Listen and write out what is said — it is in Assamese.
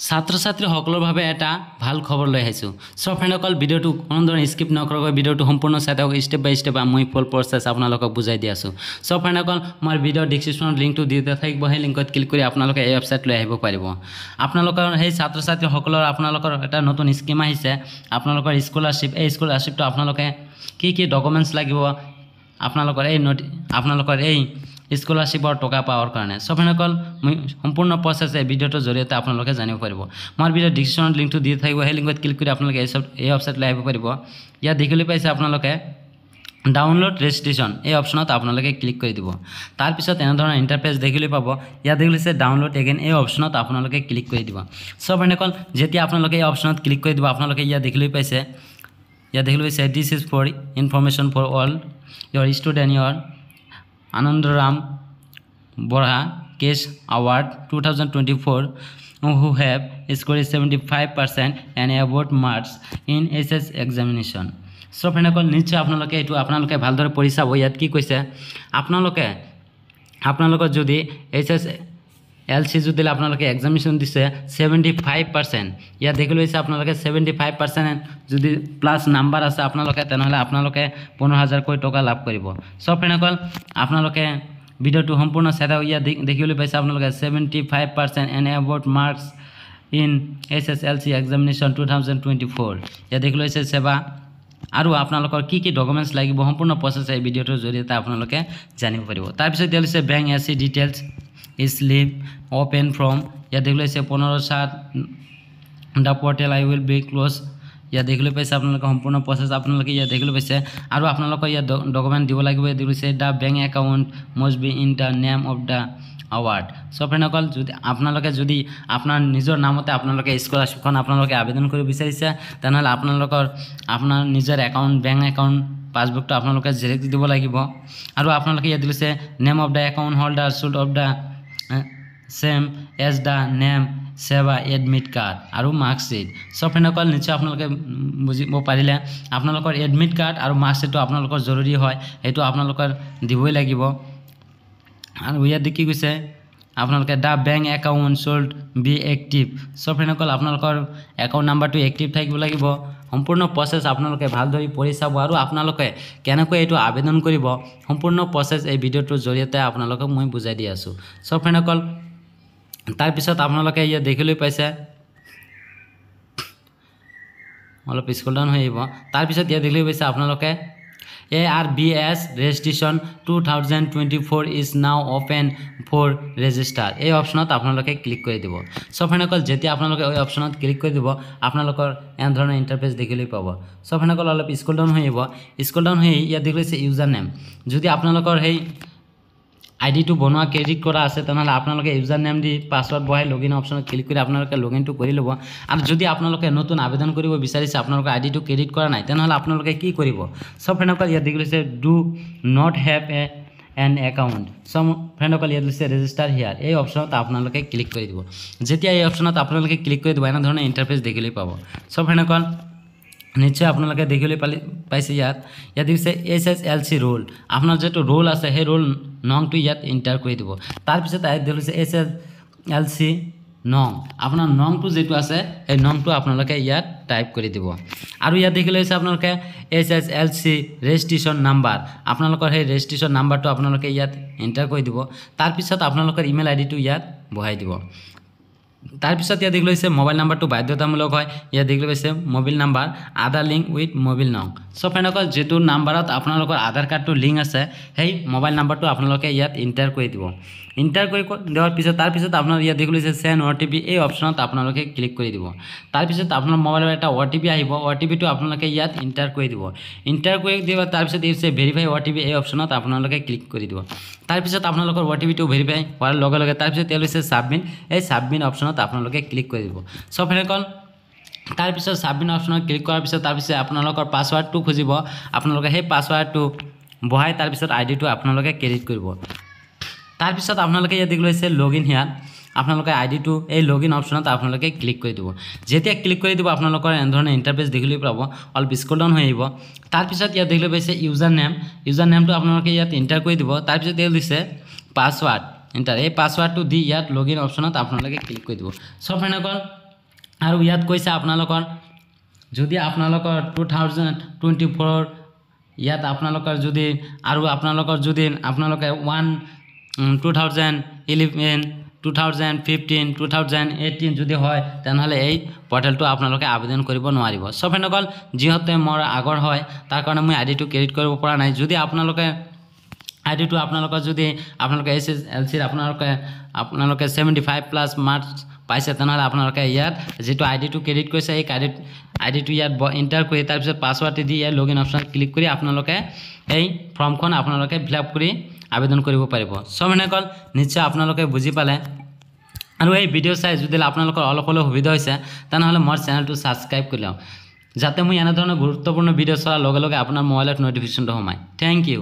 ছাত্ৰ ছাত্ৰীসকলৰ বাবে এটা ভাল খবৰ লৈ আহিছোঁ। সো ফ্ৰেণ্ডসকল ভিডিঅ'টো কোনো ধৰণৰ স্কিপ নকৰাকৈ ভিডিঅ'টো সম্পূৰ্ণ চাই থাকক। ষ্টেপ বাই ষ্টেপ মই ফুল প্ৰচেছ আপোনালোকক বুজাই দি আছোঁ। সো ফ্ৰেণ্ডসকল মই ভিডিঅ'ৰ ডিছক্ৰিপশ্যনত লিংকটো দি থাকিব, সেই লিংকত ক্লিক কৰি আপোনালোকে এই ৱেবছাইট লৈ আহিব পাৰিব। আপোনালোকৰ সেই ছাত্ৰ ছাত্ৰীসকলৰ আপোনালোকৰ এটা নতুন স্কিম আহিছে, আপোনালোকৰ স্কলাৰশ্বিপ। এই স্কলাৰশ্বিপটো আপোনালোকে কি কি ডকুমেণ্টছ লাগিব আপোনালোকৰ এই স্কলাৰশ্বিপৰ টকা পাৱাৰ কাৰণে। সো ফ্ৰেণ্ডসকল মই সম্পূৰ্ণ প্ৰচেছ এই ভিডিঅ'টোৰ জৰিয়তে আপোনালোকে জানিব পাৰিব। মই ভিডিঅ'ৰ ডিছক্ৰিপশ্যনত লিংকটো দি থাকিব, সেই লিংকত ক্লিক কৰি আপোনালোকে এই ৱেবছাইটলৈ আহিব পাৰিব। ইয়াত দেখিবলৈ পাইছে আপোনালোকে ডাউনলোড ৰেজিষ্ট্ৰেশ্যন, এই অপশ্যনত আপোনালোকে ক্লিক কৰি দিব। তাৰপিছত এনেধৰণৰ ইণ্টাৰফেচ দেখিবলৈ পাব। ইয়াত দেখিছে ডাউনলোড এগেইন, এই অপশ্যনত আপোনালোকে ক্লিক কৰি দিব। সো ফ্ৰেণ্ডসকল যেতিয়া আপোনালোকে এই অপশ্যনত ক্লিক কৰি দিব, আপোনালোকে ইয়াত দেখিবলৈ পাইছে this is for information for all your student, your Anandaram Borha Case Award 2024 who have scored 75% and above marks in SS examination. So ফ্ৰেণ্ডসকল নিশ্চয় আপোনালোকে ভালদৰে পঢ়ি চাব। ইয়াত কি কৈছে, আপোনালোকৰ যদি SSLC যদি আপোনালোকে এক্সামিনেশ্যন দিছে 75%, ইয়াত দেখিবলৈ পাইছে আপোনালোকে 75% যদি প্লাছ নাম্বাৰ আছে আপোনালোকে, তেনেহ'লে আপোনালোকে 15,000কৈ টকা লাভ কৰিব। সো ফ্ৰেণ্ডসকল আপোনালোকে ভিডিঅ'টো সম্পূৰ্ণ চাই থাকক। ইয়াত দেখিবলৈ পাইছে আপোনালোকে 75% and about marks in SSLC examination 2024। ইয়াত দেখিবলৈ পাইছে সেৱা আৰু আপোনালোকৰ কি কি ডকুমেণ্টছ লাগিব, সম্পূৰ্ণ প্ৰচেছ এই ভিডিঅ'টোৰ জৰিয়তে আপোনালোকে জানিব পাৰিব। তাৰপিছত দিয়া হৈছে bank's details slip open form, ইয়াত দেখিবলৈ পাইছে 15/7 the portal I will be closed. ইয়াত দেখিবলৈ পাইছে আপোনালোকে সম্পূৰ্ণ প্ৰচেছ আপোনালোকে ইয়াত দেখিবলৈ পাইছে। আৰু আপোনালোকৰ ইয়াত ডকুমেণ্ট দিব লাগিব। ইয়াত দেখিছে the bank account must be in the name of the award. So ফ্ৰেণ্ডসকল আপোনালোকে যদি আপোনাৰ নিজৰ নামতে আপোনালোকে স্কলাৰশ্বিপখন আপোনালোকে আবেদন কৰিব বিচাৰিছে, তেনেহ'লে আপোনাৰ নিজৰ বেংক একাউণ্ট পাছবুকটো আপোনালোকে জেৰক্স দিব লাগিব। আৰু আপোনালোকে ইয়াত দিছে name of the account holder should of the same as the name সেৱা এডমিট কাৰ্ড আৰু মাৰ্কশ্বিট। সো ফ্ৰেণ্ডসকল নিশ্চয় আপোনালোকে বুজিব পাৰিলে, আপোনালোকৰ এডমিট কাৰ্ড আৰু মাৰ্কশ্বিটটো আপোনালোকৰ জৰুৰী হয়, সেইটো আপোনালোকৰ দিবই লাগিব। আৰু ইয়াত কি কৈছে আপোনালোকে the bank account should be active. So ফ্ৰেণ্ডসকল আপোনালোকৰ একাউণ্ট নাম্বাৰটো এক্টিভ থাকিব লাগিব। সম্পূৰ্ণ প্ৰচেছ আপোনালোকে ভালদৰে পঢ়ি চাব আৰু আপোনালোকে কেনেকৈ এইটো আবেদন কৰিব, সম্পূৰ্ণ প্ৰচেছ এই ভিডিঅ'টোৰ জৰিয়তে আপোনালোকক মই বুজাই দি আছোঁ। সো ফ্ৰেণ্ডসকল তাৰপিছত আপোনালোকে ইয়াত দেখিবলৈ পাইছে, অলপ স্ক্ৰল ডাউন হৈ আহিব। তাৰপিছত ইয়াত দেখিবলৈ পাইছে আপোনালোকে ARBS registration 2024 is now open for register, এই অপশ্যনত আপোনালোকে ক্লিক কৰি দিব। সো ফ্ৰেণ্ডসকল যেতিয়া আপোনালোকে এই অপশ্যনত ক্লিক কৰি দিব, আপোনালোকৰ এনেধৰণৰ ইণ্টাৰফেচ দেখিবলৈ পাব। সো ফ্ৰেণ্ডসকল অলপ স্ক্ৰল ডাউন হৈ আহিব। স্ক্ৰল ডাউন হৈ ইয়াত দেখিছে ইউজাৰ নেম, যদি আপোনালোকৰ সেই আইডিটো বনোৱা ক্ৰেডিট কৰা আছে, তেনেহ'লে আপোনালোকে ইউজাৰ নেম দি পাছৱৰ্ড বহাই লগইন অপশ্যনত ক্লিক কৰি আপোনালোকে লগইনটো কৰি ল'ব। আৰু যদি আপোনালোকে নতুন আবেদন কৰিব বিচাৰিছে, আপোনালোকৰ আইডিটো ক্ৰেডিট কৰা নাই, তেনেহ'লে আপোনালোকে কি কৰিব। সো ফ্ৰেণ্ডসকল ইয়াত দেখিছে do not have an account. So ফ্ৰেণ্ডসকল ইয়াত দিছে ৰেজিষ্টাৰ হিয়াৰ, এই অপশ্যনত আপোনালোকে ক্লিক কৰি দিব। যেতিয়া এই অপশ্যনত আপোনালোকে ক্লিক কৰি দিব, এনেধৰণৰ ইণ্টাৰফেচ দেখিবলৈ পাব। সো ফ্ৰেণ্ডসকল নিশ্চয় আপোনালোকে দেখিবলৈ পাইছে। ইয়াত দেখিছে SSLC ৰোল, আপোনাৰ যিটো ৰোল আছে সেই ৰোল নংটো ইয়াত এণ্টাৰ কৰি দিব। তাৰপিছত ইয়াত দেখিছে SSLC নং, আপোনাৰ নংটো যিটো আছে সেই নংটো আপোনালোকে ইয়াত টাইপ কৰি দিব। আৰু ইয়াত দেখিলে হৈছে আপোনালোকে SSLC ৰেজিষ্ট্ৰেশ্যন নাম্বাৰ, আপোনালোকৰ সেই ৰেজিষ্ট্ৰেশ্যন নাম্বাৰটো আপোনালোকে ইয়াত এণ্টাৰ কৰি দিব। তাৰপিছত আপোনালোকৰ ইমেইল আইডিটো ইয়াত বহাই দিব। তাৰপিছত ইয়াত দেখিলে হৈছে মোবাইল নাম্বাৰটো বাধ্যতামূলক হয়। ইয়াত দেখিলে পাইছে mobile number Aadhaar link with mobile নং। সো ফ্ৰেণ্ডসকল যিটো নাম্বাৰত আপোনালোকৰ আধাৰ কাৰ্ডটো লিংক আছে, সেই মোবাইল নাম্বাৰটো আপোনালোকে ইয়াত এণ্টাৰ কৰি দিব। এণ্টাৰ কৰি দিয়াৰ পিছত তাৰপিছত আপোনাৰ ইয়াত দেখিলে চেণ্ড OTP, এই অপশ্যনত আপোনালোকে ক্লিক কৰি দিব। তাৰপিছত আপোনাৰ মোবাইলৰ এটা OTP আহিব, OTPটো আপোনালোকে ইয়াত এণ্টাৰ কৰি দিব। এণ্টাৰ কৰি দিব তাৰপিছত এই ভেৰিফাই OTP, এই অপশ্যনত আপোনালোকে ক্লিক কৰি দিব। তাৰপিছত আপোনালোকৰ OTPটো ভেৰিফাই হোৱাৰ লগে লগে তাৰপিছত ইয়াত হৈছে ছাবমিট, এই ছাবমিট অপশ্যনত আপোনালোকে ক্লিক কৰি দিব। সো ফ্ৰেণ্ডসকল তাৰপিছত ছাবমিট অপশ্যনত ক্লিক কৰাৰ পিছত তাৰপিছত আপোনালোকৰ পাছৱাৰ্ডটো খুজিব, আপোনালোকে সেই পাছৱাৰ্ডটো বহাই তাৰপিছত আইডিটো আপোনালোকে ক্ৰেডিট কৰিব। তাৰপিছত আপোনালোকে ইয়াত দেখিলে হৈছে লগইন হিয়াৰ, আপোনালোকে আইডিটো এই লগইন অপশ্যনত আপোনালোকে ক্লিক কৰি দিব। যেতিয়া ক্লিক কৰি দিব আপোনালোকৰ এনেধৰণৰ ইণ্টাৰফেচ দেখিবলৈ পাব, অলপ স্ক্ৰল ডাউন হৈ আহিব। তাৰপিছত ইয়াত দেখিবলৈ পাইছে ইউজাৰ নেমটো আপোনালোকে ইয়াত এণ্টাৰ কৰি দিব। তাৰপিছত ইয়াত দিছে পাছৱাৰ্ড এণ্টাৰ, এই পাছৱাৰ্ডটো দি ইয়াত লগইন অপশ্যনত আপোনালোকে ক্লিক কৰি দিব। সো ফ্ৰেণ্ডসকল আৰু ইয়াত কৈছে আপোনালোকৰ যদি আপোনালোকৰ 2024 ইয়াত আপোনালোকৰ যদি আৰু আপোনালোকৰ যদি আপোনালোকে 2011 2015 2018 যদি হয় তেনেহ'লে এই পৰ্টেলটো আপোনালোকে আবেদন কৰিব নোৱাৰিব। সো ফ্ৰেণ্ডসকল যিহেতু মোৰ আগৰ হয় তাৰ কাৰণে মই আইডিটো ক্ৰিয়েট কৰিব পৰা নাই। যদি আপোনালোকে আইডিটো আপোনালোকৰ যদি আপোনালোকে SSLCৰ আপোনালোকে 75+ মাৰ্কছ পাইছে তেনেহ'লে আপোনালোকে ইয়াত যেটো আইডিটো ক্ৰেডিট কৰিছে এই আইডিটো ইয়াত এন্টাৰ কৰি তাৰ পিছত পাছৱৰ্ড দি ইয়াত লগইন অপচন ক্লিক কৰি আপোনালোকে এই ফৰ্মখন আপোনালোকে ফিলআপ কৰি আবেদন কৰিব পাৰিব। সো ফ্ৰেণ্ডসকল নিশ্চয় আপোনালোকে বুজি পালে আৰু এই ভিডিও চাই যদি আপোনালোকৰ অলপ হ'লেও সুবিধা হৈছে তেনেহ'লে মোৰ চেনেলটো সাবস্ক্ৰাইব কৰি লওক যাতে মই এনে ধৰণৰ গুৰুত্বপূৰ্ণ ভিডিও চোৱাৰ লগে লগে আপোনাৰ মোবাইলত নটিফিকেশ্যনটো সোমায়। Thank U.